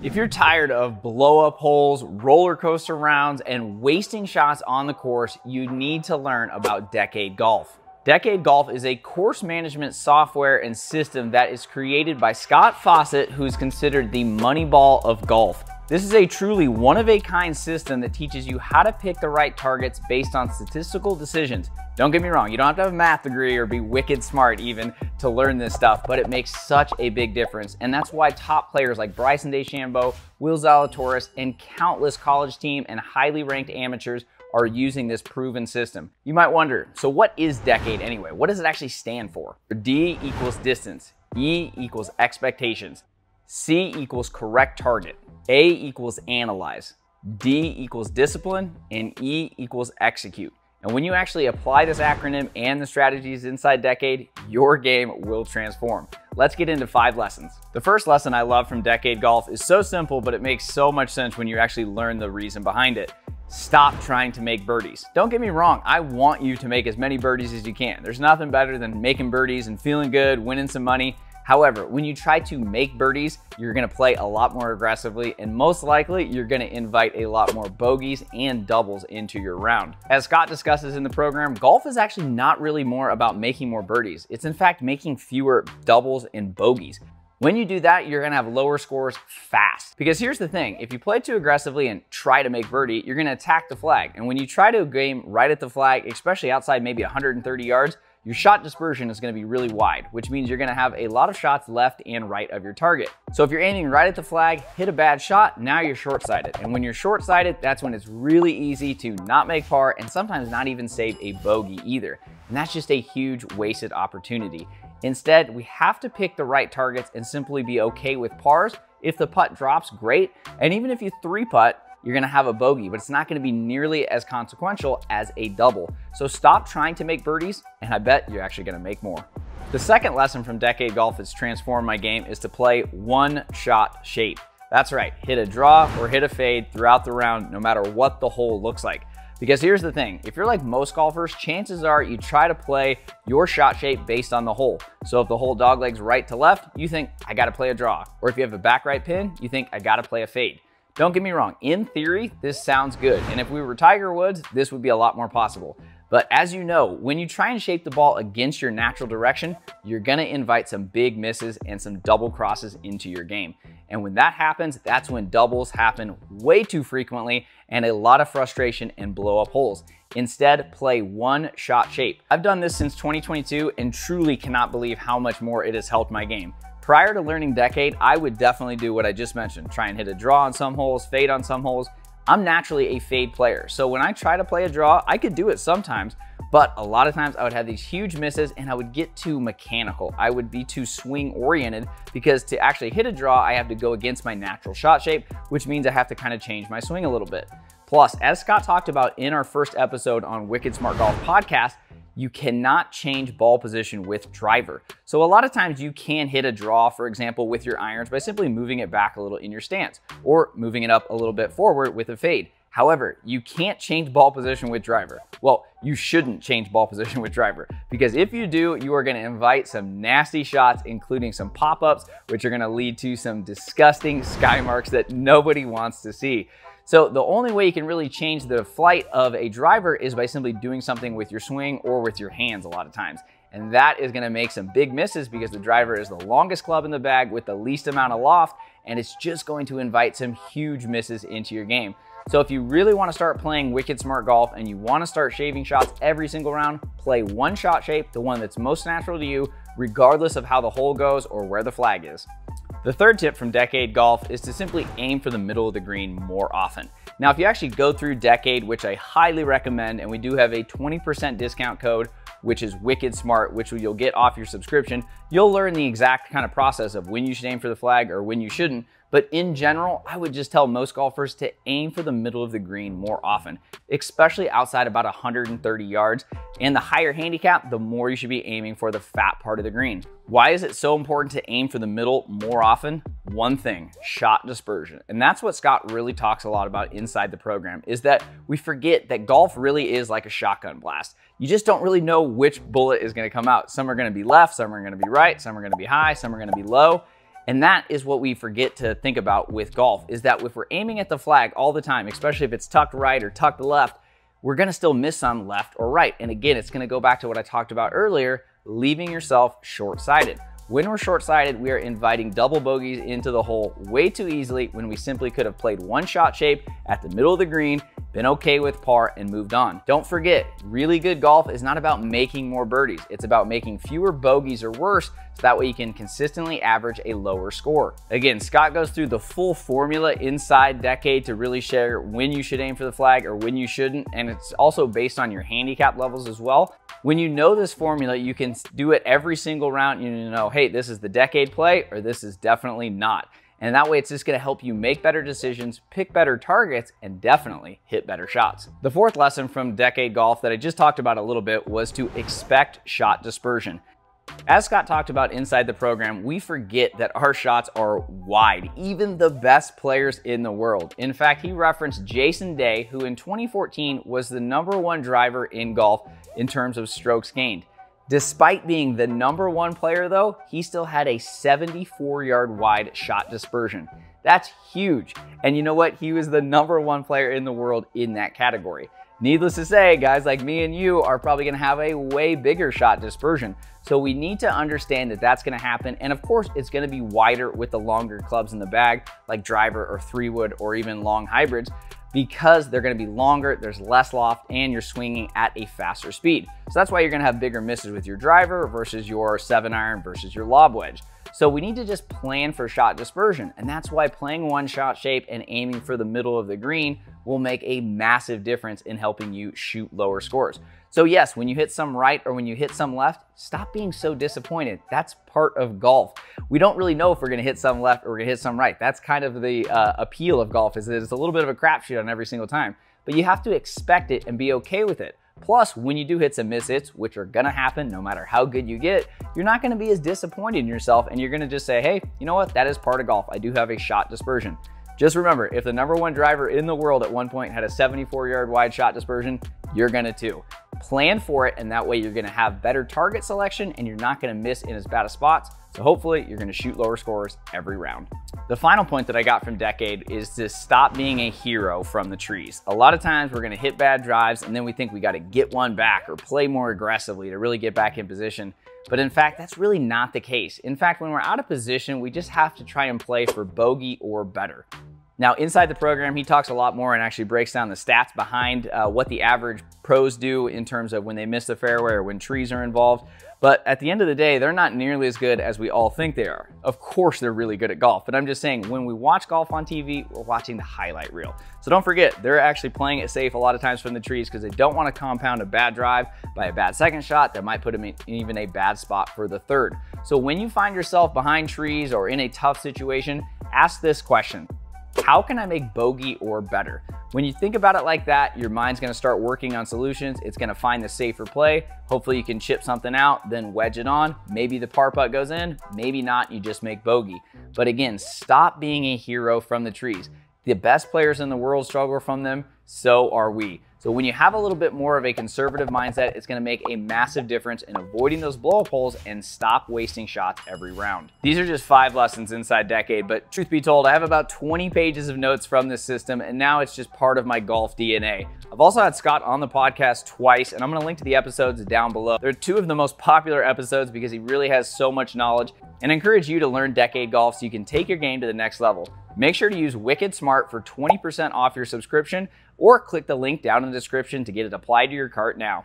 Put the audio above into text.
If you're tired of blow-up holes, roller coaster rounds, and wasting shots on the course, you need to learn about Decade Golf. Decade Golf is a course management software and system that is created by Scott Fawcett, who is considered the Moneyball of golf. This is a truly one-of-a-kind system that teaches you how to pick the right targets based on statistical decisions. Don't get me wrong, you don't have to have a math degree or be wicked smart even to learn this stuff, but it makes such a big difference. And that's why top players like Bryson DeChambeau, Zalatoris, and countless college team and highly ranked amateurs are using this proven system. You might wonder, so what is Decade anyway? What does it actually stand for? D equals distance, E equals expectations, C equals correct target, A equals analyze, D equals discipline, and E equals execute. And when you actually apply this acronym and the strategies inside Decade, your game will transform. Let's get into 5 lessons. The first lesson I love from Decade Golf is so simple, but it makes so much sense when you actually learn the reason behind it. Stop trying to make birdies. Don't get me wrong, I want you to make as many birdies as you can. There's nothing better than making birdies and feeling good, winning some money. However, when you try to make birdies, you're gonna play a lot more aggressively, and most likely you're gonna invite a lot more bogeys and doubles into your round. As Scott discusses in the program, golf is actually not really more about making more birdies. It's in fact making fewer doubles and bogeys. When you do that, you're gonna have lower scores fast. Because here's the thing, if you play too aggressively and try to make birdie, you're gonna attack the flag. And when you try to game right at the flag, especially outside maybe 130 yards, your shot dispersion is gonna be really wide, which means you're gonna have a lot of shots left and right of your target. So if you're aiming right at the flag, hit a bad shot, now you're short-sighted. And when you're short-sighted, that's when it's really easy to not make par and sometimes not even save a bogey either. And that's just a huge wasted opportunity. Instead, we have to pick the right targets and simply be okay with pars. If the putt drops, great. And even if you 3-putt, you're gonna have a bogey, but it's not gonna be nearly as consequential as a double. So stop trying to make birdies, and I bet you're actually gonna make more. The second lesson from Decade Golf that's transformed my game is to play one-shot shape. That's right, hit a draw or hit a fade throughout the round, no matter what the hole looks like. Because here's the thing, if you're like most golfers, chances are you try to play your shot shape based on the hole. So if the hole doglegs right to left, you think, I gotta play a draw. Or if you have a back right pin, you think, I gotta play a fade. Don't get me wrong, in theory, this sounds good. And if we were Tiger Woods, this would be a lot more possible. But as you know, when you try and shape the ball against your natural direction, you're gonna invite some big misses and some double crosses into your game. And when that happens, that's when doubles happen way too frequently and a lot of frustration and blow up holes. Instead, play one shot shape. I've done this since 2022 and truly cannot believe how much more it has helped my game. Prior to learning Decade, I would definitely do what I just mentioned, try and hit a draw on some holes, fade on some holes. I'm naturally a fade player, so when I try to play a draw, I could do it sometimes, but a lot of times I would have these huge misses and I would get too mechanical. I would be too swing oriented because to actually hit a draw, I have to go against my natural shot shape, which means I have to kind of change my swing a little bit. Plus, as Scott talked about in our first episode on Wicked Smart Golf podcast, you cannot change ball position with driver. So a lot of times you can hit a draw, for example, with your irons by simply moving it back a little in your stance or moving it up a little bit forward with a fade. However, you can't change ball position with driver. Well, you shouldn't change ball position with driver because if you do, you are gonna invite some nasty shots, including some pop-ups, which are gonna lead to some disgusting sky marks that nobody wants to see. So the only way you can really change the flight of a driver is by simply doing something with your swing or with your hands a lot of times. And that is gonna make some big misses because the driver is the longest club in the bag with the least amount of loft, and it's just going to invite some huge misses into your game. So if you really wanna start playing Wicked Smart Golf and you wanna start shaving shots every single round, play one shot shape, the one that's most natural to you, regardless of how the hole goes or where the flag is. The third tip from Decade Golf is to simply aim for the middle of the green more often. Now, if you actually go through Decade, which I highly recommend, and we do have a 20% discount code, which is Wicked Smart, which you'll get off your subscription, you'll learn the exact kind of process of when you should aim for the flag or when you shouldn't. But in general, I would just tell most golfers to aim for the middle of the green more often, especially outside about 130 yards. And the higher handicap, the more you should be aiming for the fat part of the green. Why is it so important to aim for the middle more often? One thing, shot dispersion. And that's what Scott really talks a lot about inside the program, is that we forget that golf really is like a shotgun blast. You just don't really know which bullet is gonna come out. Some are gonna be left, some are gonna be right, some are gonna be high, some are gonna be low. And that is what we forget to think about with golf, is that if we're aiming at the flag all the time, especially if it's tucked right or tucked left, we're gonna still miss some left or right. And again, it's gonna go back to what I talked about earlier, leaving yourself short-sighted. When we're short-sighted, we are inviting double bogeys into the hole way too easily when we simply could have played one shot shape at the middle of the green, been okay with par, and moved on. Don't forget, really good golf is not about making more birdies. It's about making fewer bogeys or worse, so that way you can consistently average a lower score. Again, Scott goes through the full formula inside Decade to really share when you should aim for the flag or when you shouldn't, and it's also based on your handicap levels as well. When you know this formula, you can do it every single round. You know, hey, this is the Decade play or this is definitely not. And that way it's just gonna help you make better decisions, pick better targets, and definitely hit better shots. The fourth lesson from Decade Golf that I just talked about a little bit was to expect shot dispersion. As Scott talked about inside the program, we forget that our shots are wide, even the best players in the world. In fact, he referenced Jason Day, who in 2014 was the #1 driver in golf in terms of strokes gained. Despite being the #1 player though, he still had a 74-yard wide shot dispersion. That's huge. And you know what? He was the #1 player in the world in that category. Needless to say, guys like me and you are probably gonna have a way bigger shot dispersion. So we need to understand that that's gonna happen. And of course, it's gonna be wider with the longer clubs in the bag, like driver or 3-wood or even long hybrids, because they're gonna be longer, there's less loft, and you're swinging at a faster speed. So that's why you're gonna have bigger misses with your driver versus your 7-iron versus your lob wedge. So we need to just plan for shot dispersion. And that's why playing one shot shape and aiming for the middle of the green will make a massive difference in helping you shoot lower scores. So yes, when you hit some right or when you hit some left, stop being so disappointed. That's part of golf. We don't really know if we're gonna hit some left or we're gonna hit some right. That's kind of the appeal of golf, is that it's a little bit of a crapshoot on every single time. But you have to expect it and be okay with it. Plus, when you do hit some miss hits, which are gonna happen no matter how good you get, you're not gonna be as disappointed in yourself, and you're gonna just say, hey, you know what? That is part of golf. I do have a shot dispersion. Just remember, if the #1 driver in the world at one point had a 74-yard wide shot dispersion, you're gonna too. Plan for it, and that way you're gonna have better target selection and you're not gonna miss in as bad a spots. So hopefully you're gonna shoot lower scores every round. The final point that I got from Decade is to stop being a hero from the trees. A lot of times we're gonna hit bad drives and then we think we gotta get one back or play more aggressively to really get back in position. But in fact, that's really not the case. In fact, when we're out of position, we just have to try and play for bogey or better. Now, inside the program, he talks a lot more and actually breaks down the stats behind what the average pros do in terms of when they miss the fairway or when trees are involved. But at the end of the day, they're not nearly as good as we all think they are. Of course, they're really good at golf, but I'm just saying, when we watch golf on TV, we're watching the highlight reel. So don't forget, they're actually playing it safe a lot of times from the trees because they don't want to compound a bad drive by a bad second shot that might put them in even a bad spot for the third. So when you find yourself behind trees or in a tough situation, ask this question: how can I make bogey or better? When you think about it like that, your mind's gonna start working on solutions. It's gonna find the safer play. Hopefully you can chip something out, then wedge it on. Maybe the par putt goes in, maybe not, you just make bogey. But again, stop being a hero from the trees. The best players in the world struggle from them, so are we. So when you have a little bit more of a conservative mindset, it's gonna make a massive difference in avoiding those blow-up holes and stop wasting shots every round. These are just 5 lessons inside Decade, but truth be told, I have about 20 pages of notes from this system, and now it's just part of my golf DNA. I've also had Scott on the podcast twice, and I'm gonna link to the episodes down below. They're 2 of the most popular episodes because he really has so much knowledge, and I encourage you to learn Decade Golf so you can take your game to the next level. Make sure to use Wicked Smart for 20% off your subscription, or click the link down in the description to get it applied to your cart now.